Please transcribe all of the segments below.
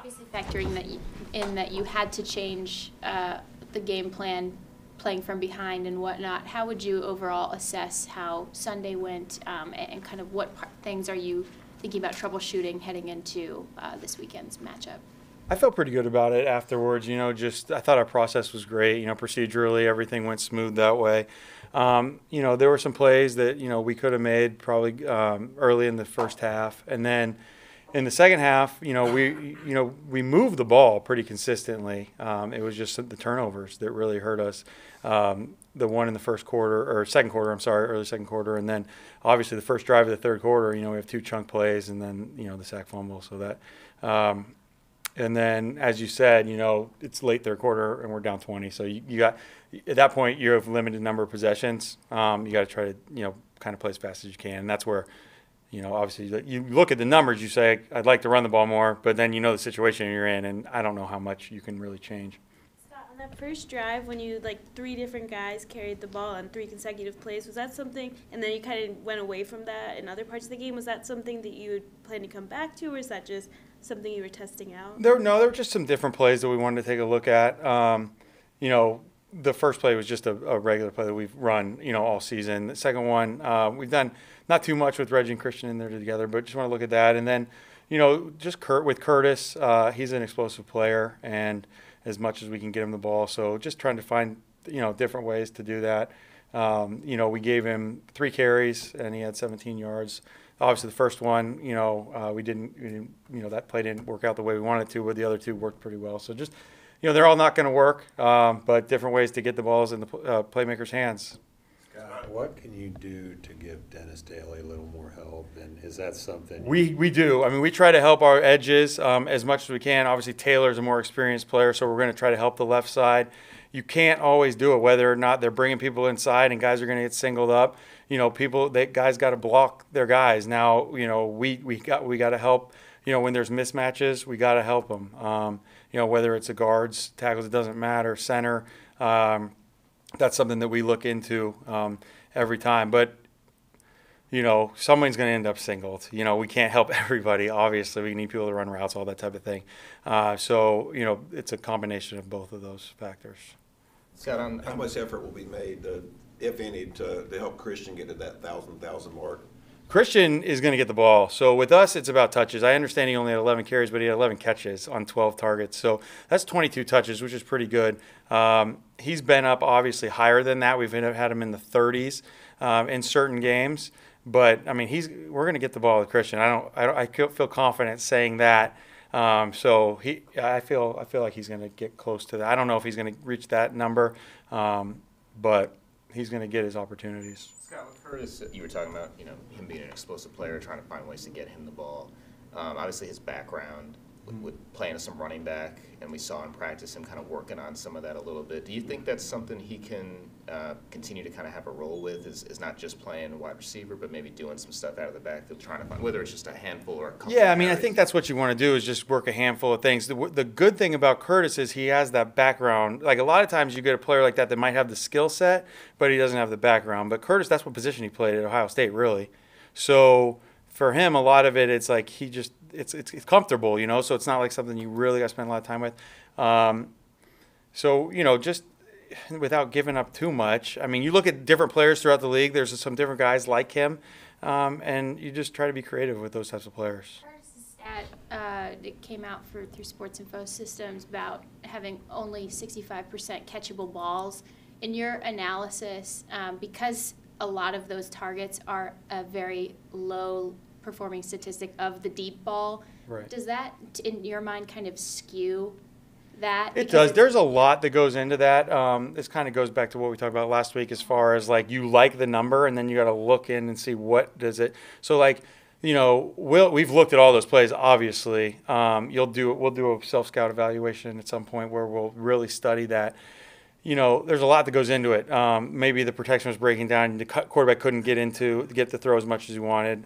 Obviously factoring that you had to change the game plan, playing from behind and whatnot, how would you overall assess how Sunday went, and kind of what things are you thinking about troubleshooting heading into this weekend's matchup? I felt pretty good about it afterwards. I thought our process was great. Procedurally, everything went smooth that way. There were some plays that we could have made probably early in the first half, and then in the second half, we moved the ball pretty consistently. It was just the turnovers that really hurt us. The one in the first quarter or second quarter, I'm sorry, early second quarter, and then obviously the first drive of the third quarter. We have two chunk plays, and then the sack fumble. So that. And then, as you said, it's late third quarter and we're down 20. So you got at that point you have limited number of possessions. You got to try to kind of play as fast as you can, and that's where obviously you look at the numbers. You say I'd like to run the ball more, but then the situation you're in, and I don't know how much you can really change. Scott, on that first drive when you three different guys carried the ball on 3 consecutive plays, was that something? And then you kind of went away from that in other parts of the game. Was that something that you would plan to come back to, or is that just something you were testing out? There were just some different plays that we wanted to take a look at. The first play was just a regular play that we've run, all season. The second one, we've done not too much with Reggie and Christian in there together, but just want to look at that. And then, just with Curtis, he's an explosive player, and as much as we can get him the ball. So just trying to find, different ways to do that. We gave him 3 carries, and he had 17 yards. Obviously, the first one, we didn't, that play didn't work out the way we wanted to, but the other 2 worked pretty well. So just, they're all not going to work, but different ways to get the balls in the playmakers' hands. Scott, what can you do to give Dennis Daly a little more help, and is that something? We do. I mean, we try to help our edges as much as we can. Obviously, Taylor's a more experienced player, so we're going to try to help the left side. You can't always do it, whether or not they're bringing people inside and guys are going to get singled up. Guys got to block their guys. Now, we got to help. When there's mismatches, we got to help them. Whether it's a guards, tackles, it doesn't matter. Center, that's something that we look into every time. But someone's going to end up singled. We can't help everybody. Obviously, we need people to run routes, all that type of thing. So it's a combination of both of those factors. Scott, how much effort will be made, if any, to help Christian get to that 1,000 mark? Christian is going to get the ball. So with us, it's about touches. I understand he only had 11 carries, but he had 11 catches on 12 targets. So that's 22 touches, which is pretty good. He's been up obviously higher than that. We've had him in the 30s in certain games. But I mean, we're going to get the ball with Christian. I feel confident saying that. So I feel like he's going to get close to that. I don't know if he's going to reach that number, but he's going to get his opportunities. Scott, with Curtis, you were talking about him being an explosive player, trying to find ways to get him the ball. Obviously, his background with playing as some running back, and we saw in practice him kind of working on some of that a little bit. Do you think that's something he can continue to kind of have a role with, is not just playing wide receiver, but maybe doing some stuff out of the backfield, trying to find, whether it's just a handful or a couple? Yeah, I mean, I think that's what you want to do is just work a handful of things. The good thing about Curtis is he has that background. Like a lot of times you get a player like that might have the skill set, but he doesn't have the background. But Curtis, that's what position he played at Ohio State, really. So for him, a lot of it, it's like it's comfortable, so it's not like something you really got to spend a lot of time with. So, just without giving up too much. I mean, you look at different players throughout the league. There's some different guys like him, and you just try to be creative with those types of players. Curtis's stat it came out through Sports Info Systems about having only 65% catchable balls. In your analysis, because a lot of those targets are a very low performing statistic of the deep ball, right, does that, in your mind, kind of skew that? It does. There's a lot that goes into that. This kind of goes back to what we talked about last week as far as like you like the number and then you got to look in and see what does it. So like, we've looked at all those plays, obviously. We'll do a self-scout evaluation at some point where we'll really study that. There's a lot that goes into it. Maybe the protection was breaking down. The quarterback couldn't get the throw as much as he wanted.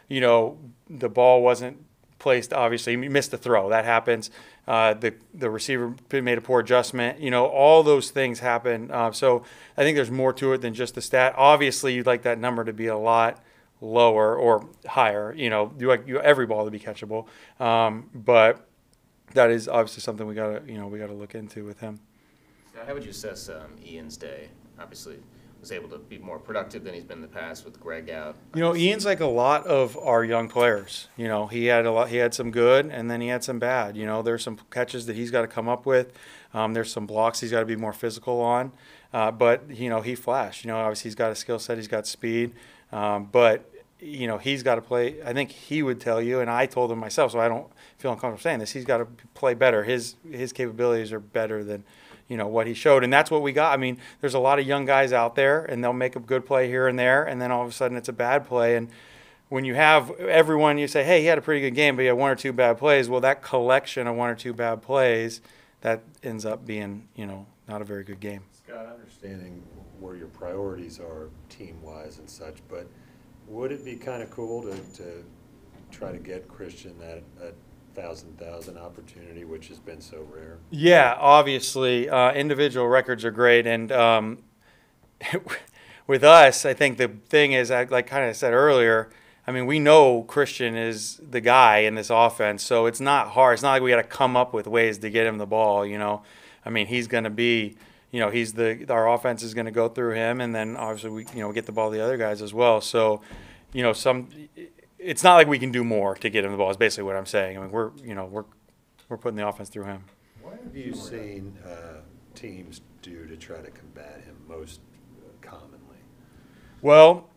The ball wasn't placed, obviously. He missed the throw. That happens. The receiver made a poor adjustment. All those things happen. So I think there's more to it than just the stat. Obviously, you'd like that number to be a lot lower or higher. You like every ball to be catchable. But that is obviously something we gotta look into with him. How would you assess Ian's day? Obviously, was able to be more productive than he's been in the past with Greg out. Ian's like a lot of our young players. He had some good, and then he had some bad. There's some catches that he's got to come up with. There's some blocks he's got to be more physical on. But he flashed. Obviously he's got a skill set, he's got speed. But he's got to play. I think he would tell you, and I told him myself, so I don't feel uncomfortable saying this. He's got to play better. His capabilities are better than what he showed, and that's what we got. I mean, there's a lot of young guys out there, and they'll make a good play here and there, and then all of a sudden it's a bad play. And when you have everyone, you say, hey, he had a pretty good game, but he had one or two bad plays. Well, that collection of one or two bad plays, that ends up being not a very good game. Scott, understanding where your priorities are team-wise and such, but would it be kind of cool to try to get Christian that 1,000 opportunity, which has been so rare? Yeah, obviously, individual records are great, and with us, I think the thing is, like kind of said earlier, I mean, we know Christian is the guy in this offense, so it's not hard. It's not like we got to come up with ways to get him the ball. I mean, he's going to be. Our offense is going to go through him, and then obviously we get the ball to the other guys as well. So, it's not like we can do more to get him the ball. Is basically what I'm saying. I mean, we're putting the offense through him. What have you seen teams do to try to combat him most commonly? Well,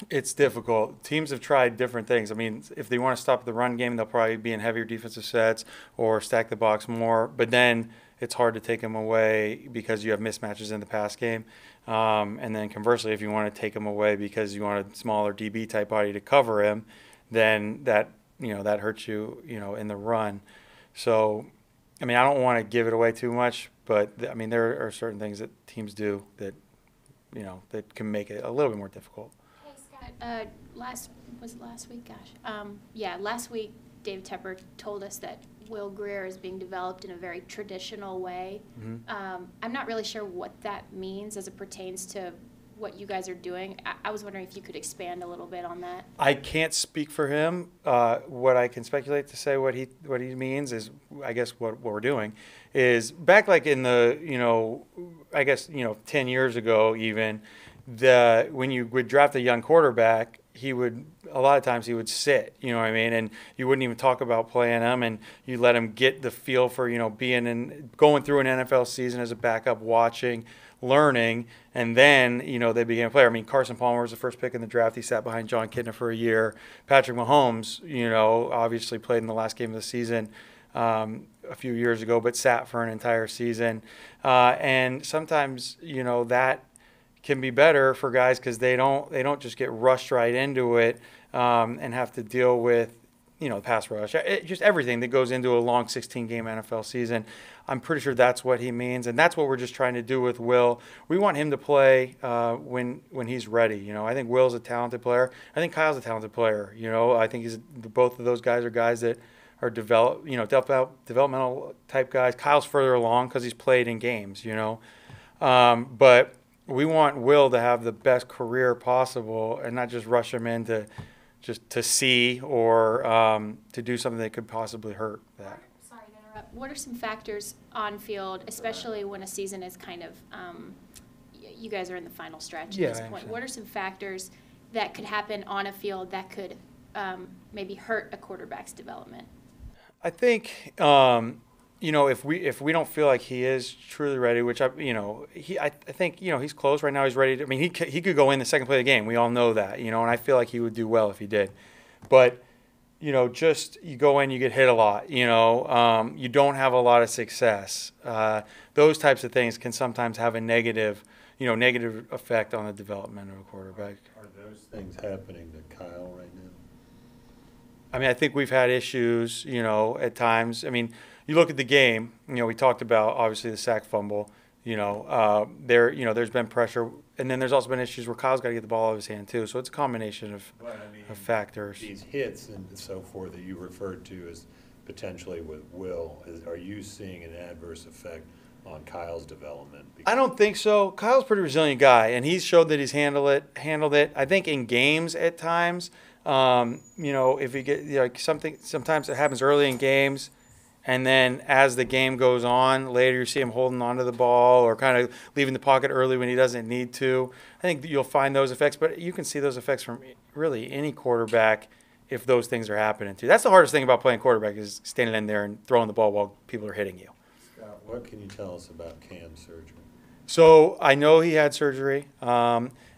it's difficult. Teams have tried different things. I mean, if they want to stop the run game, they'll probably be in heavier defensive sets or stack the box more. But then it's hard to take him away because you have mismatches in the pass game. And then conversely, if you want to take him away because you want a smaller DB type body to cover him, then that hurts you, in the run. So, I mean, I don't want to give it away too much, but I mean, there are certain things that teams do that, that can make it a little bit more difficult. Hey, Scott, last week? Gosh. Last week, Dave Tepper told us that Will Greer is being developed in a very traditional way. Mm-hmm. I'm not really sure what that means as it pertains to what you guys are doing. I was wondering if you could expand a little bit on that. I can't speak for him. What I can speculate to say what he means is, I guess what we're doing is back like in the 10 years ago even, when you would draft a young quarterback, a lot of times he would sit, and you wouldn't even talk about playing him, and you let him get the feel for, going through an NFL season as a backup, watching, learning, and then, they became a player. I mean, Carson Palmer was the first pick in the draft. He sat behind John Kitna for a year. Patrick Mahomes, obviously played in the last game of the season a few years ago, but sat for an entire season. And sometimes, that can be better for guys because they don't just get rushed right into it and have to deal with pass rush, just everything that goes into a long 16-game NFL season. I'm pretty sure that's what he means, and that's what we're just trying to do with Will. We want him to play when he's ready. I think Will's a talented player. I think Kyle's a talented player. I think both of those guys are guys that are developmental type guys. Kyle's further along because he's played in games. But we want Will to have the best career possible and not just rush him in to see or to do something that could possibly hurt that. Sorry to interrupt. What are some factors on field, especially when a season is kind of, you guys are in the final stretch at this point. What are some factors that could happen on a field that could maybe hurt a quarterback's development? I think if we don't feel like he is truly ready, which I think he's close right now. He's ready. I mean, he could go in the second play of the game. We all know that, and I feel like he would do well if he did. But just you go in, you get hit a lot. You don't have a lot of success. Those types of things can sometimes have a negative effect on the development of a quarterback. Are those things happening to Kyle right now? I mean, I think we've had issues, at times. I mean, you look at the game, we talked about, obviously, the sack fumble. There's been pressure. And then there's also been issues where Kyle's got to get the ball out of his hand, too. So it's a combination of factors. These hits and so forth that you referred to as potentially with Will, are you seeing an adverse effect on Kyle's development? I don't think so. Kyle's a pretty resilient guy, and he's showed that he's handled it. I think in games at times, if you get sometimes it happens early in games, And then as the game goes on, later you see him holding onto the ball or kind of leaving the pocket early when he doesn't need to. I think you'll find those effects, but you can see those effects from really any quarterback if those things are happening too. That's the hardest thing about playing quarterback is standing in there and throwing the ball while people are hitting you. Scott, what can you tell us about Cam's surgery? So I know he had surgery.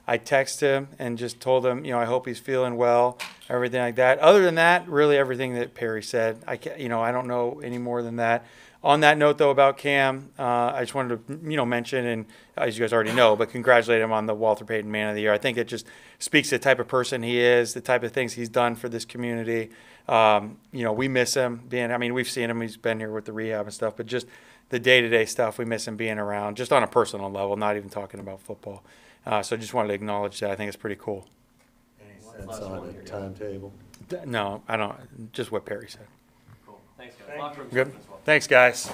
I texted him and just told him, I hope he's feeling well, everything like that. Other than that, really everything that Perry said. I don't know any more than that. On that note, though, about Cam, I just wanted to, mention, and as you guys already know, but congratulate him on the Walter Payton Man of the Year. I think it just speaks to the type of person he is, the type of things he's done for this community. We miss him we've seen him. He's been here with the rehab and stuff, but just the day-to-day stuff, we miss him being around, just on a personal level, not even talking about football. So just wanted to acknowledge that. I think it's pretty cool. Any sense on a timetable? No, I don't. Just what Perry said. Cool. Thanks, guys. Good. Thanks, guys.